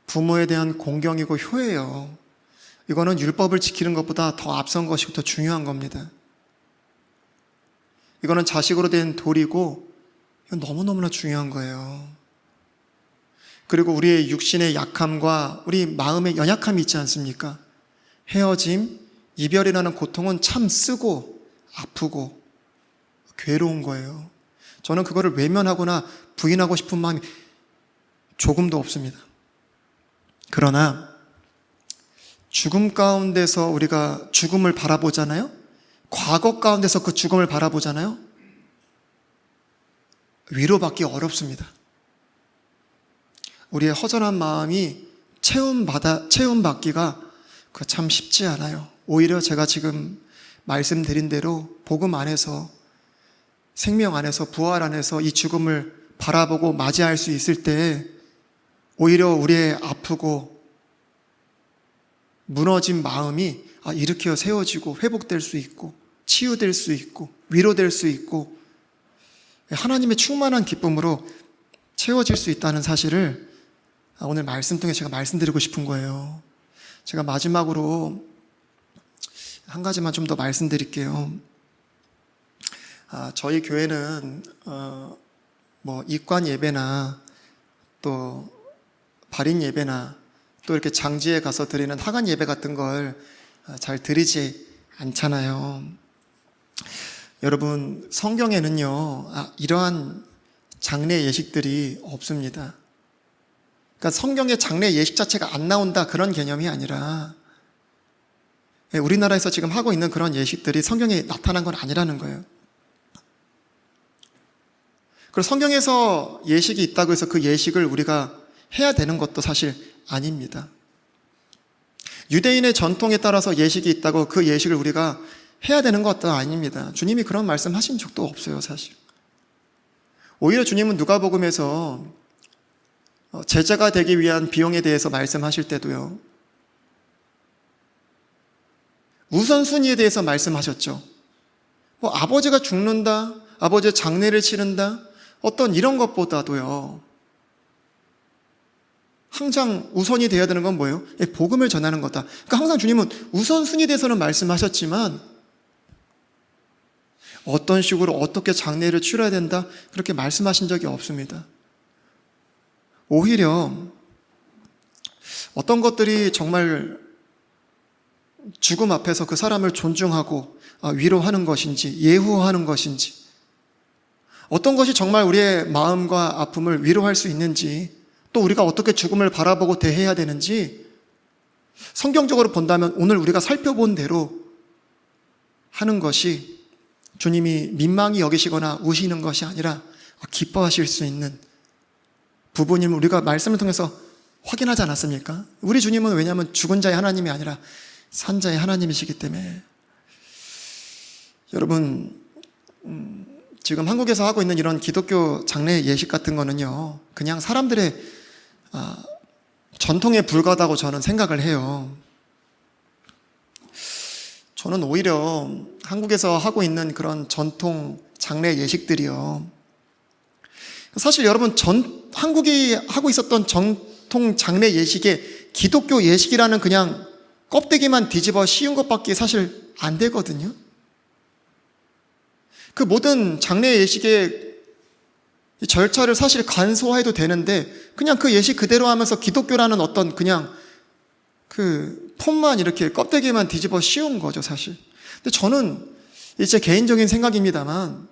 Speaker 1: 부모에 대한 공경이고 효예요. 이거는 율법을 지키는 것보다 더 앞선 것이고 더 중요한 겁니다. 이거는 자식으로 된 도리고 이건 너무너무나 중요한 거예요. 그리고 우리의 육신의 약함과 우리 마음의 연약함이 있지 않습니까? 헤어짐, 이별이라는 고통은 참 쓰고 아프고 괴로운 거예요. 저는 그거를 외면하거나 부인하고 싶은 마음이 조금도 없습니다. 그러나 죽음 가운데서 우리가 죽음을 바라보잖아요? 과거 가운데서 그 죽음을 바라보잖아요? 위로받기 어렵습니다. 우리의 허전한 마음이 채움받기가 참 쉽지 않아요. 오히려 제가 지금 말씀드린 대로 복음 안에서, 생명 안에서, 부활 안에서 이 죽음을 바라보고 맞이할 수 있을 때 오히려 우리의 아프고 무너진 마음이 일으켜 세워지고 회복될 수 있고 치유될 수 있고 위로될 수 있고 하나님의 충만한 기쁨으로 채워질 수 있다는 사실을 오늘 말씀 통해 제가 말씀드리고 싶은 거예요. 제가 마지막으로 한 가지만 좀 더 말씀드릴게요. 저희 교회는 입관 예배나 또 발인 예배나 또 이렇게 장지에 가서 드리는 하간 예배 같은 걸 잘 드리지 않잖아요. 여러분, 성경에는요, 이러한 장례 예식들이 없습니다. 그러니까 성경에 장례 예식 자체가 안 나온다, 그런 개념이 아니라 우리나라에서 지금 하고 있는 그런 예식들이 성경에 나타난 건 아니라는 거예요. 그리고 성경에서 예식이 있다고 해서 그 예식을 우리가 해야 되는 것도 사실 아닙니다. 유대인의 전통에 따라서 예식이 있다고 그 예식을 우리가 해야 되는 것도 아닙니다. 주님이 그런 말씀 하신 적도 없어요, 사실. 오히려 주님은 누가복음에서 제자가 되기 위한 비용에 대해서 말씀하실 때도요, 우선순위에 대해서 말씀하셨죠. 아버지가 죽는다, 아버지의 장례를 치른다, 어떤 이런 것보다도요, 항상 우선이 되어야 되는 건 뭐예요? 복음을 전하는 거다. 그러니까 항상 주님은 우선순위에 대해서는 말씀하셨지만 어떤 식으로 어떻게 장례를 치러야 된다, 그렇게 말씀하신 적이 없습니다. 오히려 어떤 것들이 정말 죽음 앞에서 그 사람을 존중하고 위로하는 것인지, 예후하는 것인지, 어떤 것이 정말 우리의 마음과 아픔을 위로할 수 있는지, 또 우리가 어떻게 죽음을 바라보고 대해야 되는지 성경적으로 본다면 오늘 우리가 살펴본 대로 하는 것이 주님이 민망히 여기시거나 우시는 것이 아니라 기뻐하실 수 있는 부분임을 우리가 말씀을 통해서 확인하지 않았습니까? 우리 주님은 왜냐하면 죽은 자의 하나님이 아니라 산 자의 하나님이시기 때문에. 여러분, 지금 한국에서 하고 있는 이런 기독교 장례 예식 같은 거는요, 그냥 사람들의 전통에 불과하다고 저는 생각을 해요. 저는 오히려 한국에서 하고 있는 그런 전통 장례 예식들이요, 사실 여러분 한국이 하고 있었던 전통 장례 예식에 기독교 예식이라는 그냥 껍데기만 뒤집어 씌운 것밖에 사실 안 되거든요. 그 모든 장례 예식의 절차를 사실 간소화해도 되는데 그냥 그 예식 그대로 하면서 기독교라는 어떤 그냥 그 폼만 이렇게 껍데기만 뒤집어 씌운 거죠, 사실. 근데 저는 제 개인적인 생각입니다만,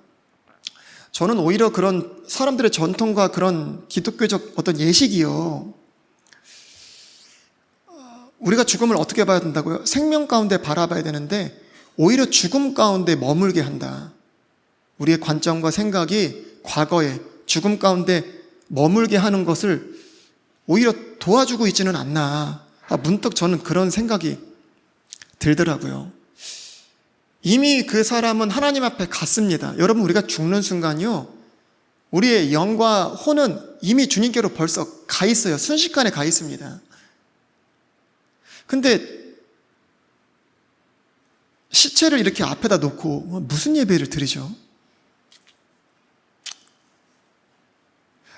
Speaker 1: 저는 오히려 그런 사람들의 전통과 그런 기독교적 어떤 예식이요, 우리가 죽음을 어떻게 봐야 된다고요? 생명 가운데 바라봐야 되는데 오히려 죽음 가운데 머물게 한다. 우리의 관점과 생각이 과거에 죽음 가운데 머물게 하는 것을 오히려 도와주고 있지는 않나. 문득 저는 그런 생각이 들더라고요. 이미 그 사람은 하나님 앞에 갔습니다. 여러분, 우리가 죽는 순간요, 우리의 영과 혼은 이미 주님께로 벌써 가 있어요. 순식간에 가 있습니다. 근데 시체를 이렇게 앞에다 놓고 무슨 예배를 드리죠?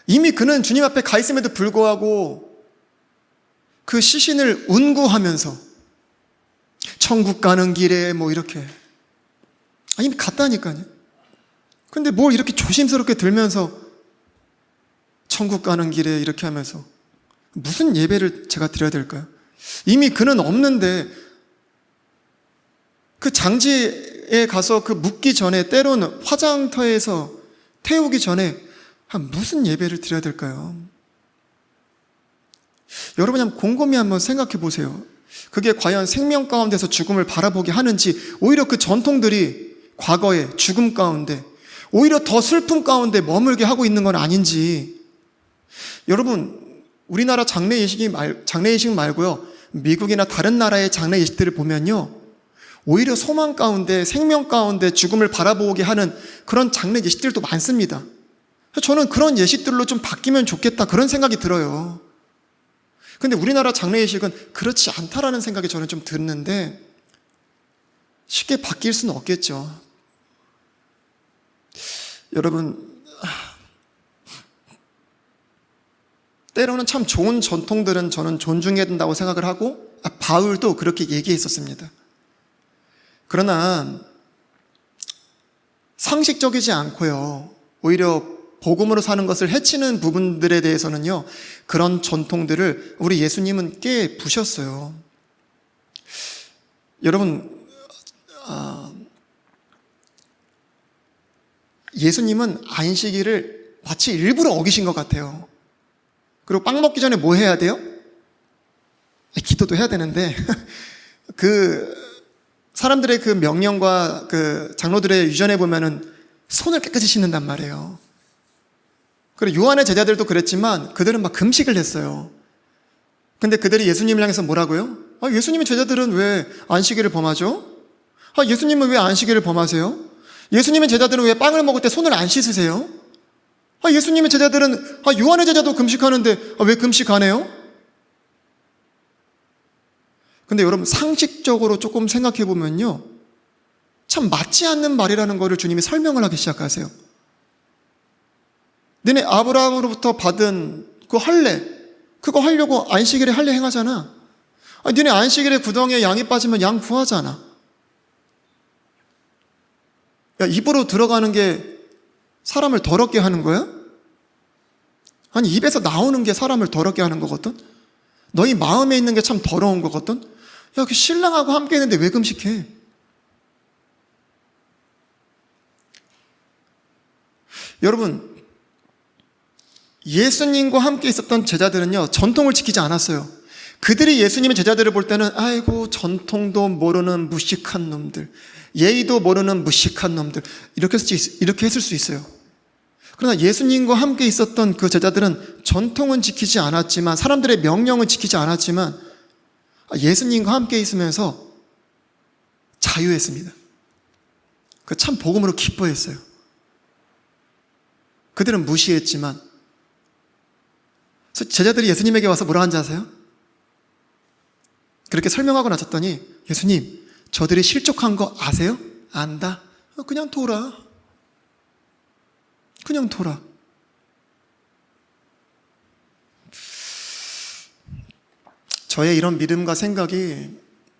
Speaker 1: 이미 그는 주님 앞에 가 있음에도 불구하고 그 시신을 운구하면서 천국 가는 길에 뭐 이렇게 이미 갔다니까요. 근데 뭘 이렇게 조심스럽게 들면서 천국 가는 길에 이렇게 하면서 무슨 예배를 제가 드려야 될까요? 이미 그는 없는데 그 장지에 가서 그 묻기 전에, 때로는 화장터에서 태우기 전에 무슨 예배를 드려야 될까요? 여러분, 한번 곰곰이 한번 생각해 보세요. 그게 과연 생명 가운데서 죽음을 바라보게 하는지, 오히려 그 전통들이 과거의 죽음 가운데 오히려 더 슬픔 가운데 머물게 하고 있는 건 아닌지. 여러분, 우리나라 장례 예식 말고요, 미국이나 다른 나라의 장례 예식들을 보면요, 오히려 소망 가운데, 생명 가운데 죽음을 바라보게 하는 그런 장례 예식들도 많습니다. 저는 그런 예식들로 좀 바뀌면 좋겠다, 그런 생각이 들어요. 근데 우리나라 장례 예식은 그렇지 않다라는 생각이 저는 좀 드는데, 쉽게 바뀔 수는 없겠죠. 여러분, 때로는 참 좋은 전통들은 저는 존중해야 된다고 생각을 하고, 바울도 그렇게 얘기했었습니다. 그러나 상식적이지 않고요, 오히려 복음으로 사는 것을 해치는 부분들에 대해서는요, 그런 전통들을 우리 예수님은 깨부셨어요. 여러분, 예수님은 안식일을 마치 일부러 어기신 것 같아요. 그리고 빵 먹기 전에 뭐 해야 돼요? 기도도 해야 되는데 그 사람들의 그 명령과 그 장로들의 유전에 보면은 손을 깨끗이 씻는단 말이에요. 그리고 요한의 제자들도 그랬지만 그들은 막 금식을 했어요. 근데 그들이 예수님을 향해서 뭐라고요? 예수님의 제자들은 왜 안식일을 범하죠? 예수님은 왜 안식일을 범하세요? 예수님의 제자들은 왜 빵을 먹을 때 손을 안 씻으세요? 예수님의 제자들은 요한의 제자도 금식하는데 왜 금식 안 해요? 근데 여러분, 상식적으로 조금 생각해 보면요, 참 맞지 않는 말이라는 것을 주님이 설명을 하기 시작하세요. 너네 아브라함으로부터 받은 그 할례, 그거 하려고 안식일에 할례 행하잖아. 너네 안식일에 구덩이에 양이 빠지면 양 구하잖아. 입으로 들어가는 게 사람을 더럽게 하는 거야? 아니, 입에서 나오는 게 사람을 더럽게 하는 거거든? 너희 마음에 있는 게 참 더러운 거거든? 그 신랑하고 함께 했는데 왜 금식해? 여러분, 예수님과 함께 있었던 제자들은요, 전통을 지키지 않았어요. 그들이 예수님의 제자들을 볼 때는 아이고 전통도 모르는 무식한 놈들, 예의도 모르는 무식한 놈들, 이렇게 했을 수 있어요. 그러나 예수님과 함께 있었던 그 제자들은 전통은 지키지 않았지만, 사람들의 명령은 지키지 않았지만 예수님과 함께 있으면서 자유했습니다. 그 참 복음으로 기뻐했어요. 그들은 무시했지만, 제자들이 예수님에게 와서 뭐라 한지 아세요? 그렇게 설명하고 나섰더니, 예수님, 저들이 실족한 거 아세요? 안다. 그냥 둬라. 그냥 둬라. 저의 이런 믿음과 생각이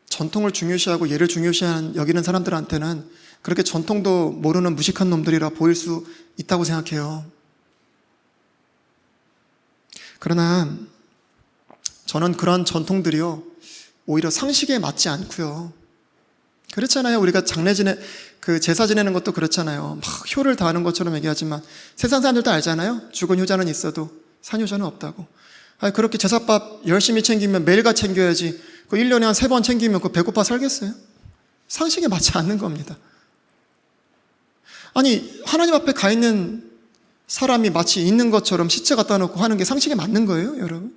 Speaker 1: 전통을 중요시하고 예를 여기는 사람들한테는 그렇게 전통도 모르는 무식한 놈들이라 보일 수 있다고 생각해요. 그러나 저는 그런 전통들이요, 오히려 상식에 맞지 않고요. 그렇잖아요. 우리가 제사 지내는 것도 그렇잖아요. 막 효를 다하는 것처럼 얘기하지만 세상 사람들도 알잖아요. 죽은 효자는 있어도 산 효자는 없다고. 그렇게 제사밥 열심히 챙기면 매일같이 챙겨야지. 그 1년에 한 3번 챙기면 그 배고파 살겠어요? 상식에 맞지 않는 겁니다. 아니, 하나님 앞에 가 있는 사람이 마치 있는 것처럼 시체 갖다 놓고 하는 게 상식에 맞는 거예요, 여러분?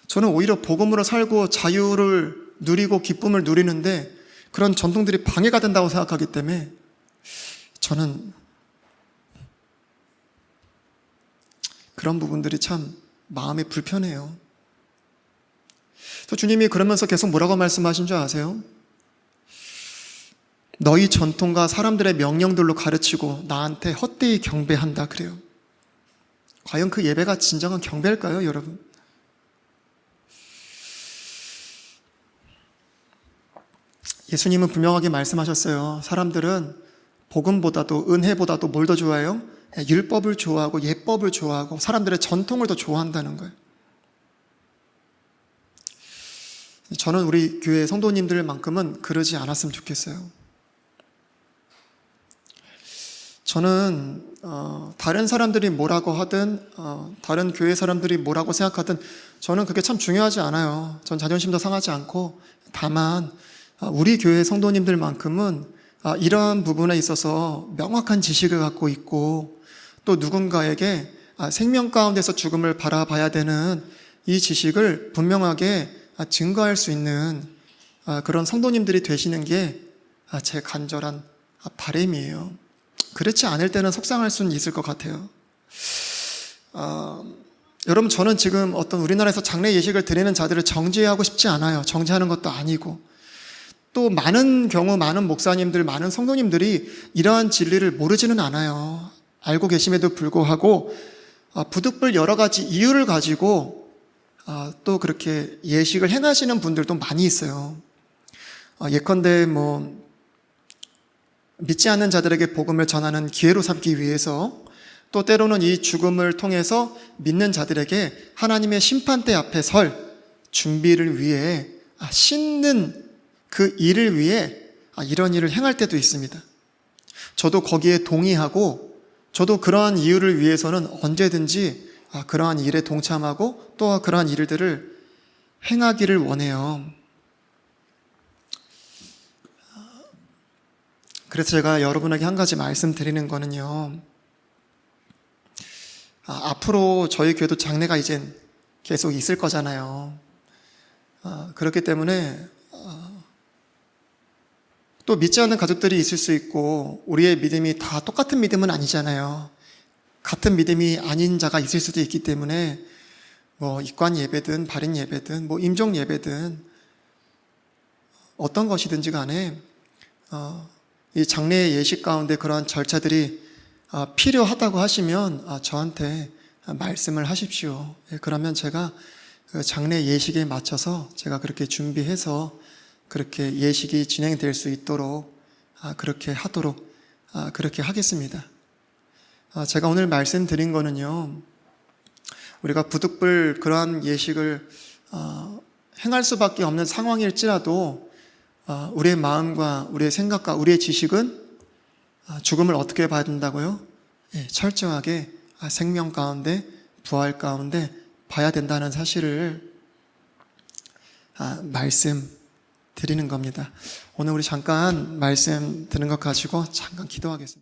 Speaker 1: 저는 오히려 복음으로 살고 자유를 누리고 기쁨을 누리는데 그런 전통들이 방해가 된다고 생각하기 때문에 저는 그런 부분들이 참 마음이 불편해요. 그래서 주님이 그러면서 계속 뭐라고 말씀하신 줄 아세요? 너희 전통과 사람들의 명령들로 가르치고 나한테 헛되이 경배한다 그래요. 과연 그 예배가 진정한 경배일까요, 여러분? 예수님은 분명하게 말씀하셨어요. 사람들은 복음보다도 은혜보다도 뭘 더 좋아해요? 율법을 좋아하고 예법을 좋아하고 사람들의 전통을 더 좋아한다는 거예요. 저는 우리 교회 성도님들만큼은 그러지 않았으면 좋겠어요. 저는 다른 사람들이 뭐라고 하든 다른 교회 사람들이 뭐라고 생각하든 저는 그게 참 중요하지 않아요. 전 자존심도 상하지 않고, 다만 우리 교회 성도님들만큼은 이러한 부분에 있어서 명확한 지식을 갖고 있고, 또 누군가에게 생명 가운데서 죽음을 바라봐야 되는 이 지식을 분명하게 증거할 수 있는 그런 성도님들이 되시는 게 제 간절한 바람이에요. 그렇지 않을 때는 속상할 수는 있을 것 같아요. 여러분, 저는 지금 어떤 우리나라에서 장례 예식을 드리는 자들을 정죄하고 싶지 않아요. 정죄하는 것도 아니고, 또 많은 경우 많은 목사님들, 많은 성도님들이 이러한 진리를 모르지는 않아요. 알고 계심에도 불구하고 부득불 여러 가지 이유를 가지고 또 그렇게 예식을 행하시는 분들도 많이 있어요. 예컨대 믿지 않는 자들에게 복음을 전하는 기회로 삼기 위해서, 또 때로는 이 죽음을 통해서 믿는 자들에게 하나님의 심판대 앞에 설 준비를 위해 씻는 그 일을 위해 이런 일을 행할 때도 있습니다. 저도 거기에 동의하고, 저도 그러한 이유를 위해서는 언제든지 그러한 일에 동참하고 또 그러한 일들을 행하기를 원해요. 그래서 제가 여러분에게 한 가지 말씀드리는 거는요, 앞으로 저희 교회도 장례가 이젠 계속 있을 거잖아요. 그렇기 때문에 또 믿지 않는 가족들이 있을 수 있고, 우리의 믿음이 다 똑같은 믿음은 아니잖아요. 같은 믿음이 아닌 자가 있을 수도 있기 때문에 입관 예배든 발인 예배든 임종 예배든 어떤 것이든지 간에 이 장례 예식 가운데 그러한 절차들이 필요하다고 하시면 저한테 말씀을 하십시오. 그러면 제가 그 장례 예식에 맞춰서 제가 그렇게 준비해서 그렇게 예식이 진행될 수 있도록 그렇게 하도록 그렇게 하겠습니다. 제가 오늘 말씀드린 거는요, 우리가 부득불 그러한 예식을 행할 수밖에 없는 상황일지라도 우리의 마음과 우리의 생각과 우리의 지식은 죽음을 어떻게 봐야 된다고요? 철저하게 생명 가운데, 부활 가운데 봐야 된다는 사실을 말씀드리는 겁니다. 오늘 우리 잠깐 말씀 드는 것 가지고 잠깐 기도하겠습니다.